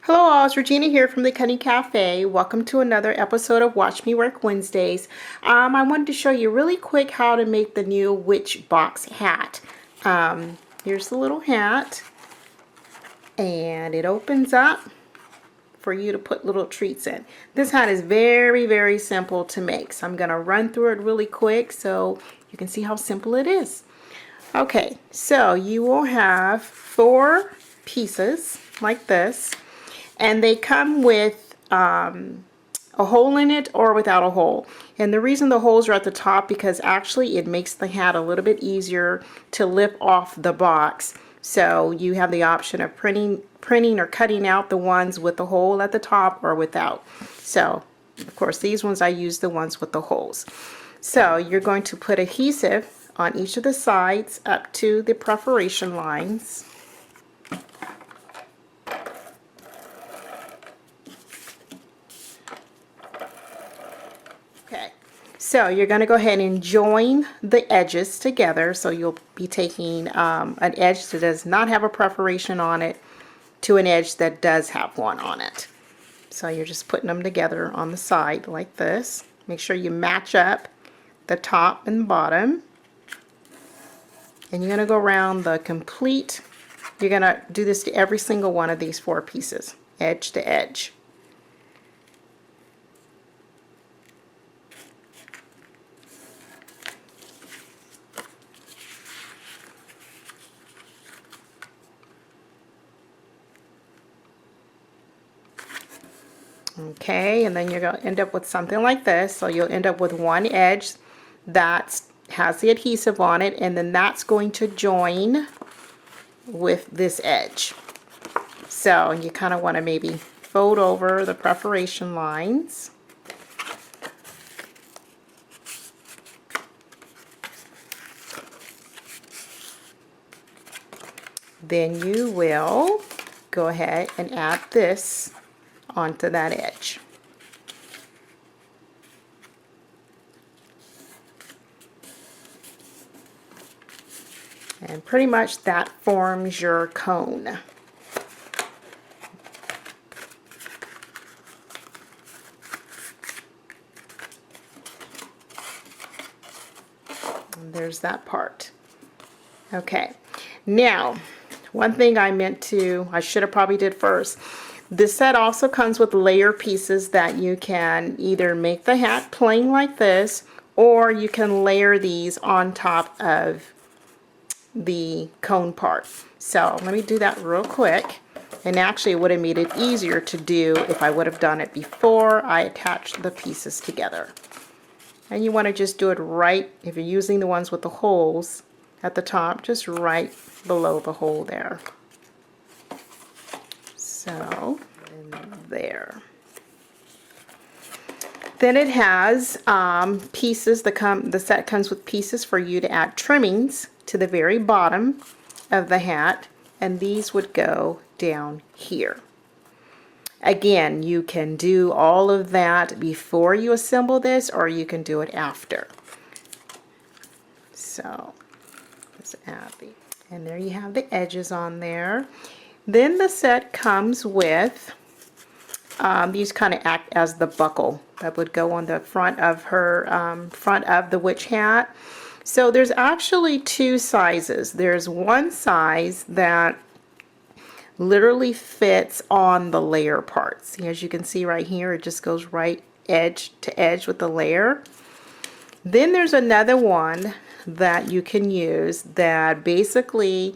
Hello all, it's Regina here from the Cutting Cafe. Welcome to another episode of Watch Me Work Wednesdays. I wanted to show you really quick how to make the new witch box hat. Here's the little hat, and it opens up for you to put little treats in. This hat is very simple to make, so I'm going to run through it really quick so you can see how simple it is. Okay, so you will have 4 pieces like this. And they come with a hole in it or without a hole. And the reason the holes are at the top because actually it makes the hat a little bit easier to lift off the box. So you have the option of printing or cutting out the ones with the hole at the top or without. So of course these ones I use the ones with the holes. So you're going to put adhesive on each of the sides up to the perforation lines. Okay, so you're going to go ahead and join the edges together. So you'll be taking an edge that does not have a perforation on it to an edge that does have one on it. So you're just putting them together on the side like this. Make sure you match up the top and bottom. And you're going to go around the complete, you're going to do this to every single one of these 4 pieces, edge to edge. Okay, and then you're going to end up with something like this. So you'll end up with one edge that has the adhesive on it, and then that's going to join with this edge. So you kind of want to maybe fold over the perforation lines. Then you will go ahead and add this onto that edge. And pretty much that forms your cone. And there's that part. Okay, now one thing I should have probably did first. This set also comes with layer pieces that you can either make the hat plain like this, or you can layer these on top of the cone part. So let me do that real quick. And actually it would have made it easier to do if I would have done it before I attached the pieces together. And you want to just do it right, if you're using the ones with the holes at the top, just right below the hole there. So, there. Then it has pieces. The set comes with pieces for you to add trimmings to the very bottom of the hat, and these would go down here. Again, you can do all of that before you assemble this, or you can do it after. So let's add the, and there you have the edges on there. Then the set comes with these kind of act as the buckle that would go on the front of her front of the witch hat. So there's actually 2 sizes. There's one size that literally fits on the layer parts. As you can see right here, it just goes right edge to edge with the layer. Then there's another one that you can use that basically,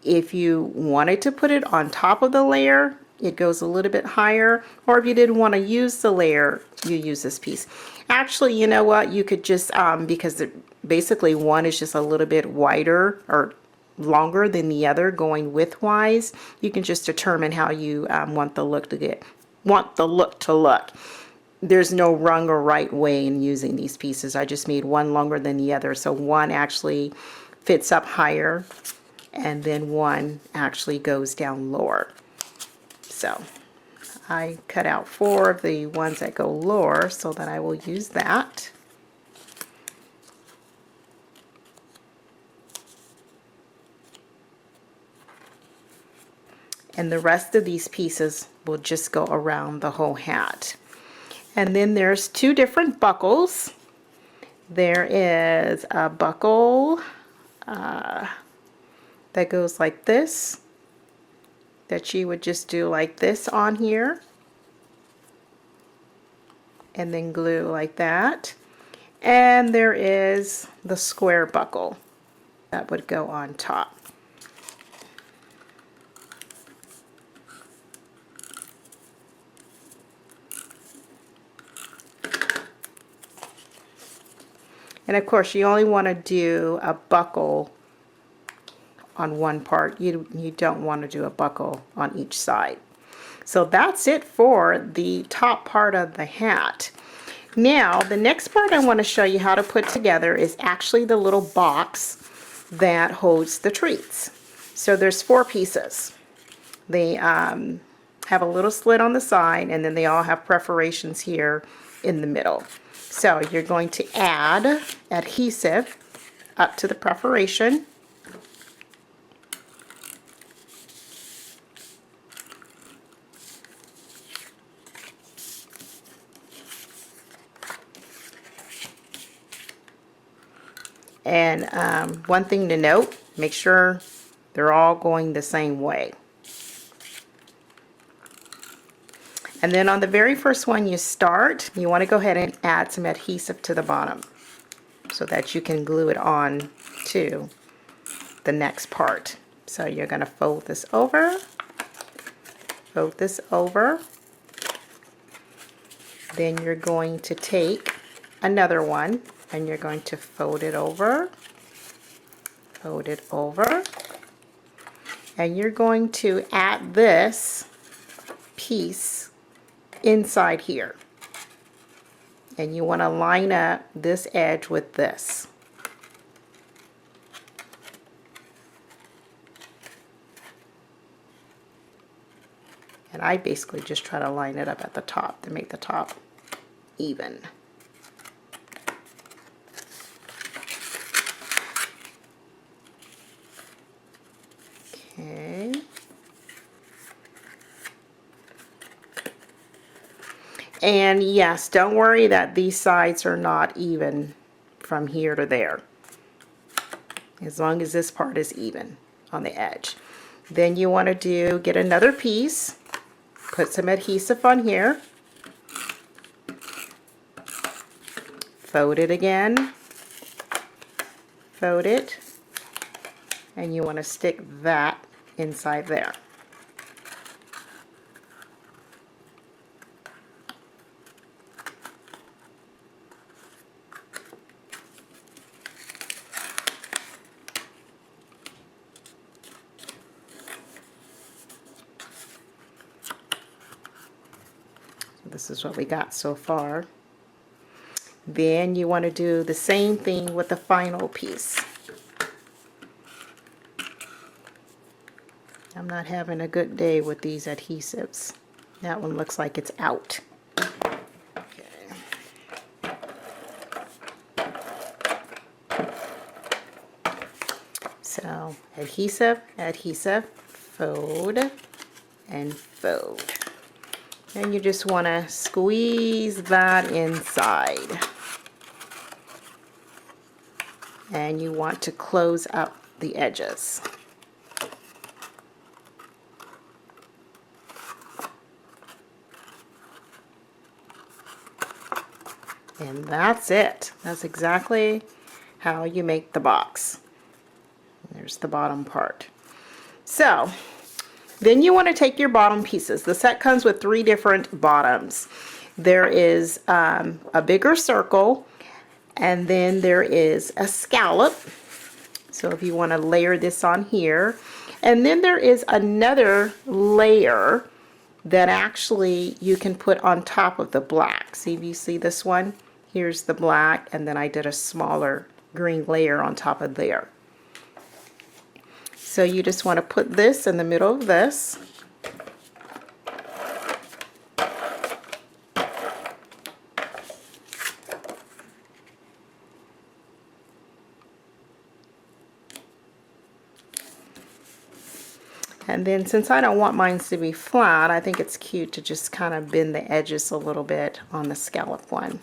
if you wanted to put it on top of the layer, it goes a little bit higher, or if you didn't want to use the layer, you use this piece. Actually, you know what, you could just because basically one is just a little bit wider or longer than the other going widthwise, you can just determine how you want the look to look. There's no wrong or right way in using these pieces. I just made one longer than the other, so one actually fits up higher and then one actually goes down lower. So I cut out 4 of the ones that go lower so that I will use that. And the rest of these pieces will just go around the whole hat. And then there's two different buckles. There is a buckle that goes like this, that you would just do like this on here, and then glue like that. And there is the square buckle that would go on top. And of course, you only want to do a buckle on one part. You don't want to do a buckle on each side. So that's it for the top part of the hat. Now, the next part I want to show you how to put together is actually the little box that holds the treats. So there's 4 pieces. They have a little slit on the side, and then they all have perforations here in the middle. So you're going to add adhesive up to the perforation. And one thing to note, make sure they're all going the same way. And then on the very first one you start, you want to go ahead and add some adhesive to the bottom so that you can glue it on to the next part. So you're going to fold this over, then you're going to take another one and you're going to fold it over, and you're going to add this piece inside here, and you want to line up this edge with this. And I basically just try to line it up at the top to make the top even. Okay. And yes, don't worry that these sides are not even from here to there, as long as this part is even on the edge. Then you want to get another piece, put some adhesive on here, fold it again, fold it, and you want to stick that inside there. This is what we got so far. Then you want to do the same thing with the final piece. I'm not having a good day with these adhesives. That one looks like it's out. Okay. So adhesive, fold, and fold. And you just want to squeeze that inside. And you want to close up the edges. And that's it. That's exactly how you make the box. There's the bottom part. So then you want to take your bottom pieces. The set comes with 3 different bottoms. There is a bigger circle, and then there is a scallop. So if you want to layer this on here, and then there is another layer that actually you can put on top of the black. See, if you see this one, here's the black, and then I did a smaller green layer on top of there. So you just want to put this in the middle of this. And then since I don't want mine to be flat, I think it's cute to just kind of bend the edges a little bit on the scallop one.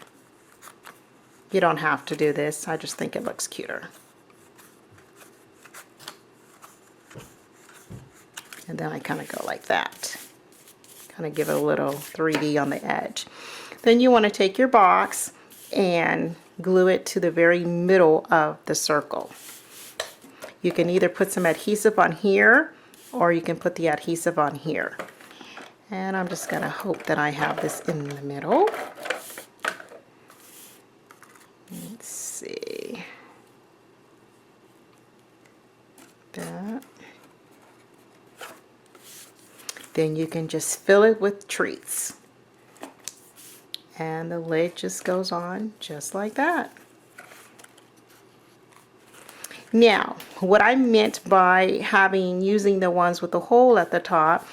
You don't have to do this, I just think it looks cuter. And then I kind of go like that. Kind of give it a little 3D on the edge. Then you want to take your box and glue it to the very middle of the circle. You can either put some adhesive on here or you can put the adhesive on here. And I'm just going to hope that I have this in the middle. Let's see. That. Then you can just fill it with treats. And the lid just goes on just like that. Now, what I meant by using the ones with the hole at the top,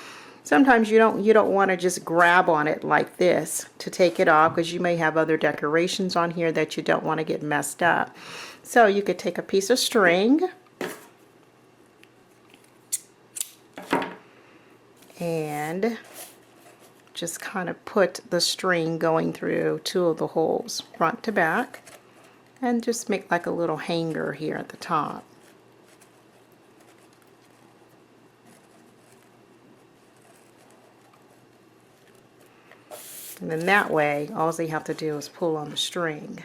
sometimes you don't want to just grab on it like this to take it off, because you may have other decorations on here that you don't want to get messed up. So you could take a piece of string and just kind of put the string going through two of the holes, front to back, and just make like a little hanger here at the top. And then that way, all you have to do is pull on the string.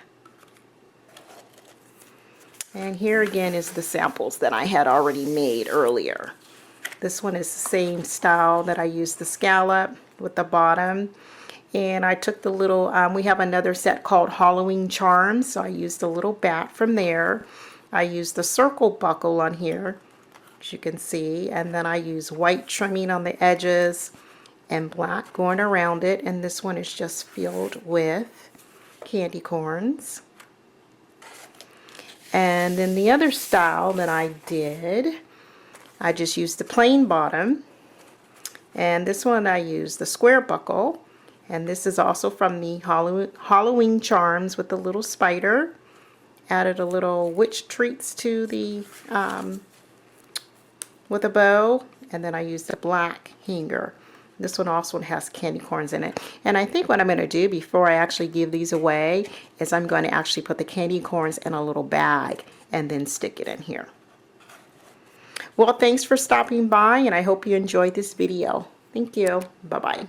And here again is the samples that I had already made earlier. This one is the same style that I used the scallop with the bottom. And I took the little, we have another set called Halloween Charms, so I used a little bat from there. I used the circle buckle on here, as you can see, and then I use white trimming on the edges and black going around it, and this one is just filled with candy corns. And then the other style that I did, I just used the plain bottom, and this one I used the square buckle. And this is also from the Halloween Charms with the little spider. Added a little witch treats to the, with a bow. And then I used the black hanger. This one also has candy corns in it. And I think what I'm going to do before I actually give these away is I'm going to actually put the candy corns in a little bag and then stick it in here. Well, thanks for stopping by, and I hope you enjoyed this video. Thank you. Bye-bye.